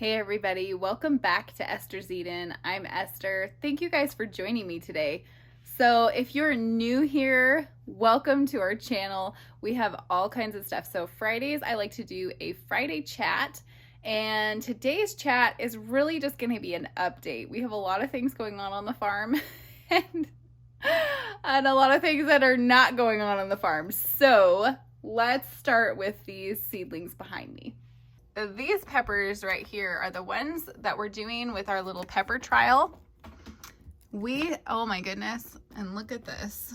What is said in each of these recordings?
Hey everybody, welcome back to Esther's Eden. I'm Esther. Thank you guys for joining me today. So if you're new here, welcome to our channel. We have all kinds of stuff. So Fridays, I like to do a Friday chat, and today's chat is really just going to be an update. We have a lot of things going on the farm and a lot of things that are not going on the farm. So let's start with these seedlings behind me. These peppers right here are the ones that we're doing with our little pepper trial. Oh my goodness, and look at this.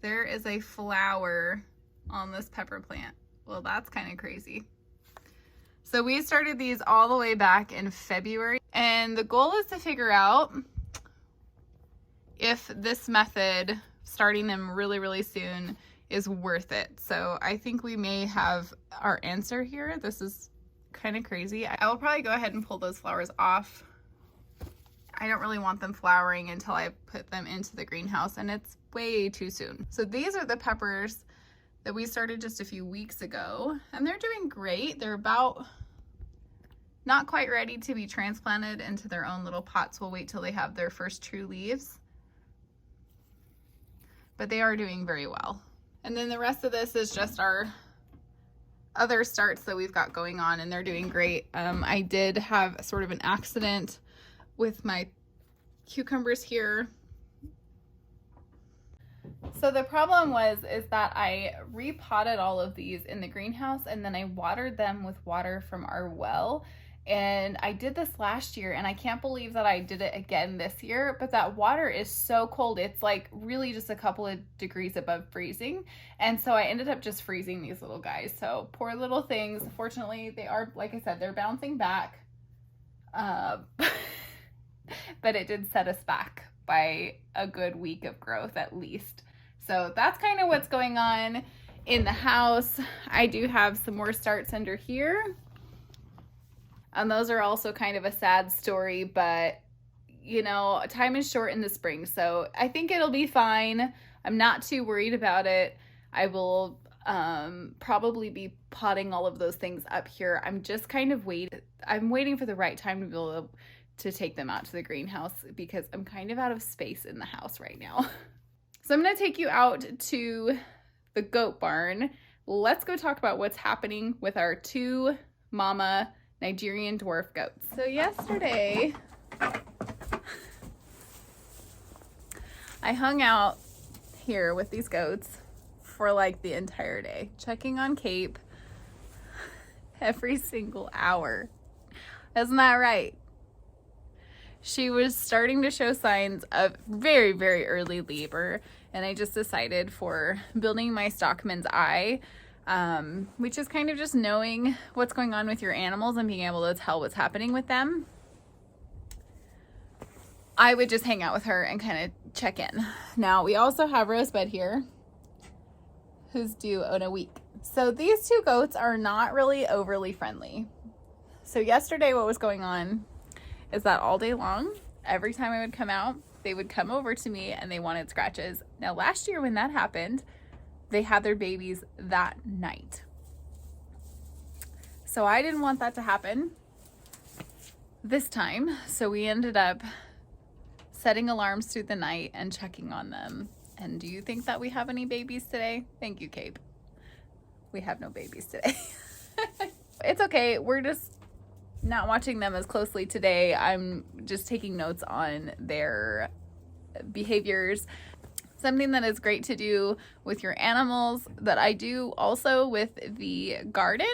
There is a flower on this pepper plant. Well, that's kind of crazy. So we started these all the way back in February, and the goal is to figure out if this method, starting them really soon, is worth it. So I think we may have our answer here. This is kind of crazy. I will probably go ahead and pull those flowers off. I don't really want them flowering until I put them into the greenhouse, and it's way too soon. So these are the peppers that we started just a few weeks ago, and they're doing great. They're about not quite ready to be transplanted into their own little pots. We'll wait till they have their first true leaves, but they are doing very well. And then the rest of this is just our other starts that we've got going on, and they're doing great. I did have sort of an accident with my cucumbers here. So the problem is that I repotted all of these in the greenhouse, and then I watered them with water from our well. And I did this last year, and I can't believe that I did it again this year, but that water is so cold. It's like really just a couple of degrees above freezing. And so I ended up just freezing these little guys. So poor little things. Fortunately, they are, like I said, they're bouncing back. But it did set us back by a good week of growth at least. So that's kind of what's going on in the house. I do have some more starts under here. And those are also kind of a sad story, but you know, time is short in the spring, so I think it'll be fine. I'm not too worried about it. I will probably be potting all of those things up here. I'm just kind of waiting for the right time to be able to take them out to the greenhouse, because I'm kind of out of space in the house right now. So I'm going to take you out to the goat barn. Let's go talk about what's happening with our two mama Nigerian dwarf goats. So yesterday, I hung out here with these goats for like the entire day, checking on Cape every single hour. Isn't that right? She was starting to show signs of very early labor, and I just decided, for building my stockman's eye, which is kind of just knowing what's going on with your animals and being able to tell what's happening with them, I would just hang out with her and kind of check in. Now, we also have Rosebud here, who's due in a week. So these two goats are not really overly friendly. So yesterday, what was going on is that all day long, every time I would come out, they would come over to me and they wanted scratches. Now, last year when that happened, they had their babies that night. So I didn't want that to happen this time. So we ended up setting alarms through the night and checking on them. And do you think that we have any babies today? Thank you, Cape. We have no babies today. It's okay. We're just not watching them as closely today. I'm just taking notes on their behaviors. Something that is great to do with your animals, that I do also with the garden,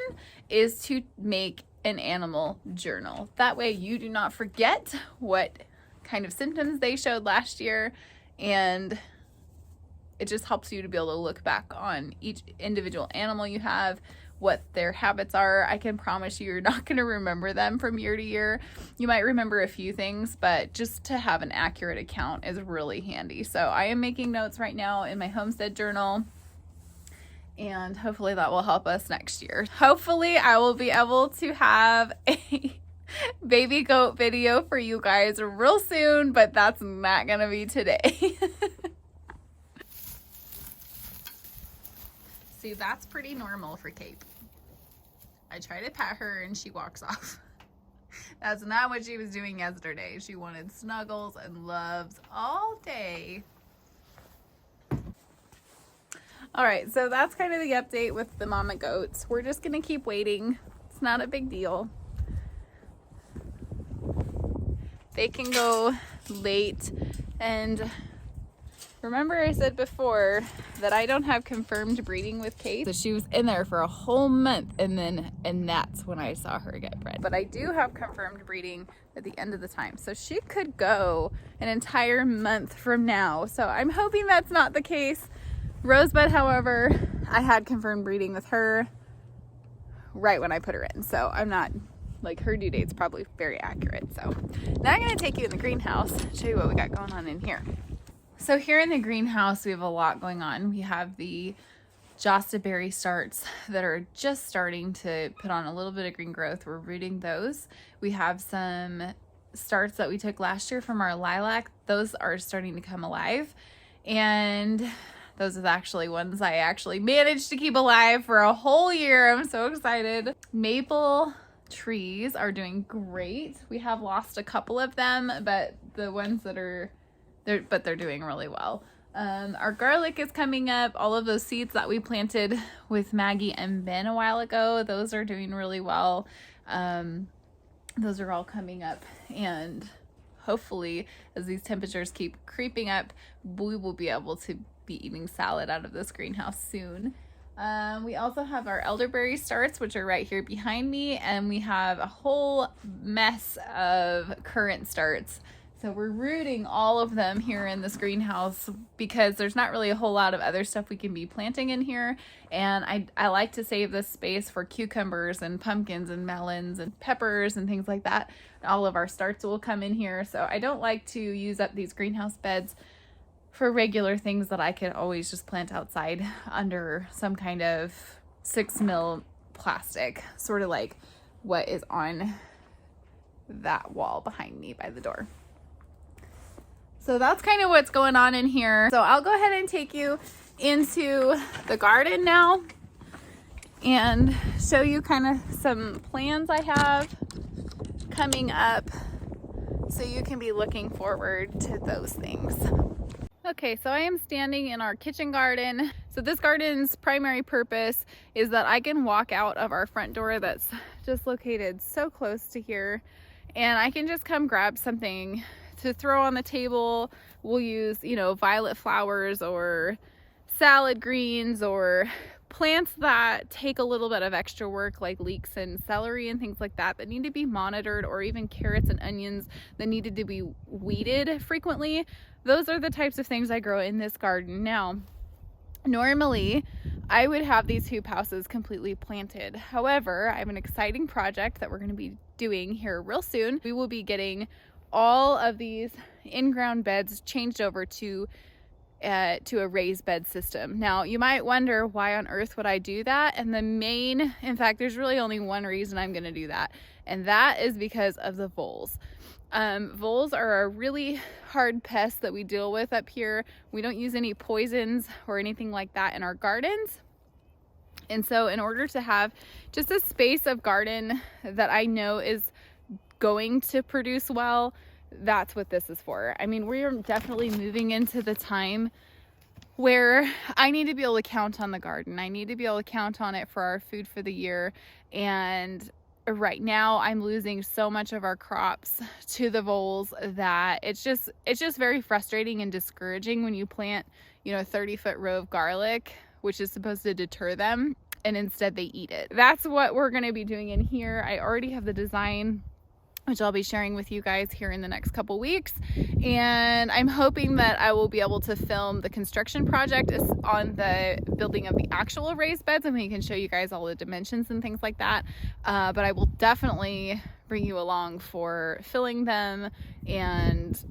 is to make an animal journal. That way you do not forget what kind of symptoms they showed last year, and it just helps you to be able to look back on each individual animal you have, what their habits are. I can promise you're not going to remember them from year to year. You might remember a few things, but just to have an accurate account is really handy. So I am making notes right now in my homestead journal, and hopefully that will help us next year. Hopefully I will be able to have a baby goat video for you guys real soon, but that's not going to be today. See, that's pretty normal for Cape. I try to pet her and she walks off. That's not what she was doing yesterday. She wanted snuggles and loves all day. All right, so that's kind of the update with the mama goats. We're just gonna keep waiting. It's not a big deal. They can go late, and remember I said before that I don't have confirmed breeding with Kate. So she was in there for a whole month, and that's when I saw her get bred. But I do have confirmed breeding at the end of the time. So she could go an entire month from now. So I'm hoping that's not the case. Rosebud, however, I had confirmed breeding with her right when I put her in. So I'm not, like, her due date's probably very accurate. So now I'm gonna take you in the greenhouse, show you what we got going on in here. So here in the greenhouse, we have a lot going on. We have the Josta berry starts that are just starting to put on a little bit of green growth. We're rooting those. We have some starts that we took last year from our lilac. Those are starting to come alive. And those are actually ones I actually managed to keep alive for a whole year. I'm so excited. Maple trees are doing great. We have lost a couple of them, but the ones that are they're doing really well. Our garlic is coming up. All of those seeds that we planted with Maggie and Ben a while ago, those are doing really well. Those are all coming up, and hopefully as these temperatures keep creeping up, we will be able to be eating salad out of this greenhouse soon. We also have our elderberry starts, which are right here behind me, and we have a whole mess of currant starts. So we're rooting all of them here in this greenhouse because there's not really a whole lot of other stuff we can be planting in here. And I like to save this space for cucumbers and pumpkins and melons and peppers and things like that. All of our starts will come in here. So I don't like to use up these greenhouse beds for regular things that I could always just plant outside under some kind of 6mm plastic, sort of like what is on that wall behind me by the door. So that's kind of what's going on in here. So I'll go ahead and take you into the garden now and show you kind of some plans I have coming up so you can be looking forward to those things. Okay, so I am standing in our kitchen garden. So this garden's primary purpose is that I can walk out of our front door that's just located so close to here, and I can just come grab something to throw on the table. We'll use, violet flowers or salad greens or plants that take a little bit of extra work, like leeks and celery and things like that need to be monitored, or even carrots and onions that needed to be weeded frequently. Those are the types of things I grow in this garden. Now, normally I would have these hoop houses completely planted. However, I have an exciting project that we're going to be doing here real soon. We will be getting all of these in-ground beds changed over to a raised bed system. Now, you might wonder, why on earth would I do that? And in fact, there's really only one reason I'm going to do that, and that is because of the voles. Voles are a really hard pest that we deal with up here. We don't use any poisons or anything like that in our gardens. And so in order to have just a space of garden that I know is going to produce well, that's what this is for. I mean, we're definitely moving into the time where I need to be able to count on the garden. I need to be able to count on it for our food for the year. And right now I'm losing so much of our crops to the voles that it's just very frustrating and discouraging when you plant, a 30-foot row of garlic, which is supposed to deter them, and instead they eat it. That's what we're going to be doing in here. I already have the design, which I'll be sharing with you guys here in the next couple weeks. And I'm hoping that I will be able to film the construction project on the building of the actual raised beds, and we can show you guys all the dimensions and things like that. But I will definitely bring you along for filling them and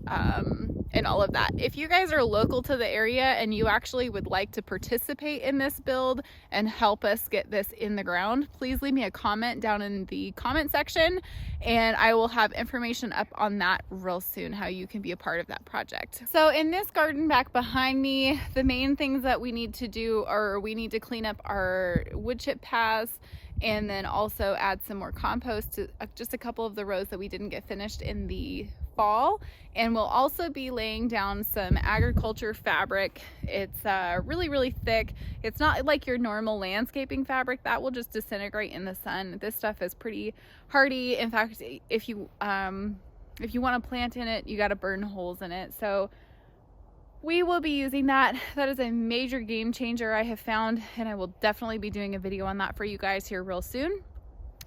all of that. If you guys are local to the area and you actually would like to participate in this build and help us get this in the ground, please leave me a comment down in the comment section, and I will have information up on that real soon, how you can be a part of that project. So in this garden back behind me, the main things that we need to do are we need to clean up our wood chip paths and then also add some more compost to just a couple of the rows that we didn't get finished in the fall. And we'll also be laying down some agriculture fabric. It's really thick. It's not like your normal landscaping fabric that will just disintegrate in the sun. This stuff is pretty hardy. In fact, if you want to plant in it, you got to burn holes in it. So we will be using that. That is a major game changer, I have found, and I will definitely be doing a video on that for you guys here real soon.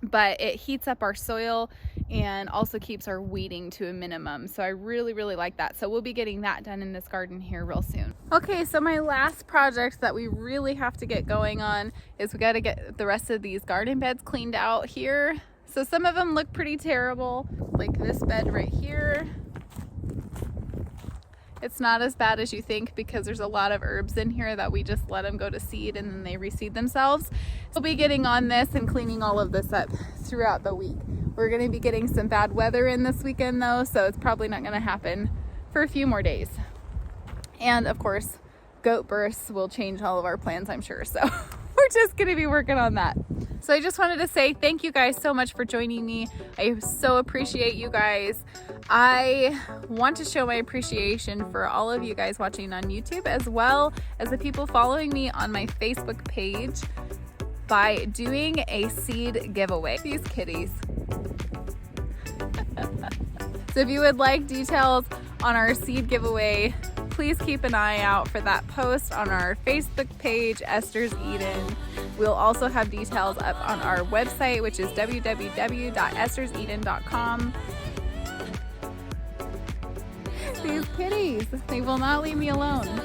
But it heats up our soil and also keeps our weeding to a minimum. So I really like that. So we'll be getting that done in this garden here real soon. Okay, so my last project that we really have to get going on is we got to get the rest of these garden beds cleaned out here. So some of them look pretty terrible, like this bed right here. It's not as bad as you think because there's a lot of herbs in here that we just let them go to seed and then they reseed themselves. We'll be getting on this and cleaning all of this up throughout the week. We're going to be getting some bad weather in this weekend though, so it's probably not going to happen for a few more days. And of course, goat births will change all of our plans, I'm sure. So we're just going to be working on that. So I just wanted to say thank you guys so much for joining me. I so appreciate you guys. I want to show my appreciation for all of you guys watching on YouTube, as well as the people following me on my Facebook page, by doing a seed giveaway. These kitties. So if you would like details on our seed giveaway, please keep an eye out for that post on our Facebook page, Esther's Eden. We'll also have details up on our website, which is www.esterseden.com. These kitties, they will not leave me alone.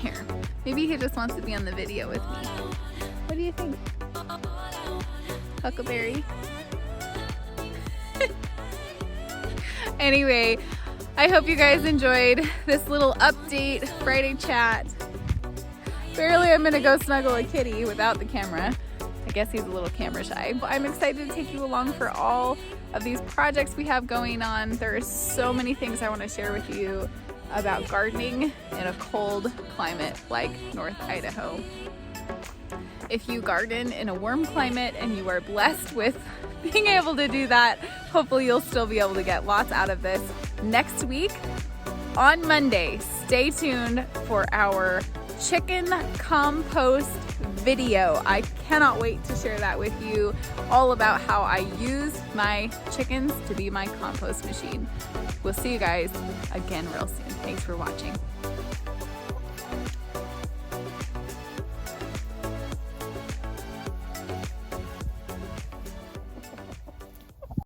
Here, maybe he just wants to be on the video with me. What do you think, Huckleberry? Anyway, I hope you guys enjoyed this little update Friday chat. Barely I'm gonna go snuggle a kitty without the camera. I guess he's a little camera shy, but I'm excited to take you along for all of these projects we have going on. There are so many things I want to share with you about gardening in a cold climate like North Idaho. If you garden in a warm climate and you are blessed with being able to do that, hopefully you'll still be able to get lots out of this. Next week on Monday, stay tuned for our chicken compost video. I cannot wait to share that with you, all about how I use my chickens to be my compost machine. We'll see you guys again real soon. Thanks for watching.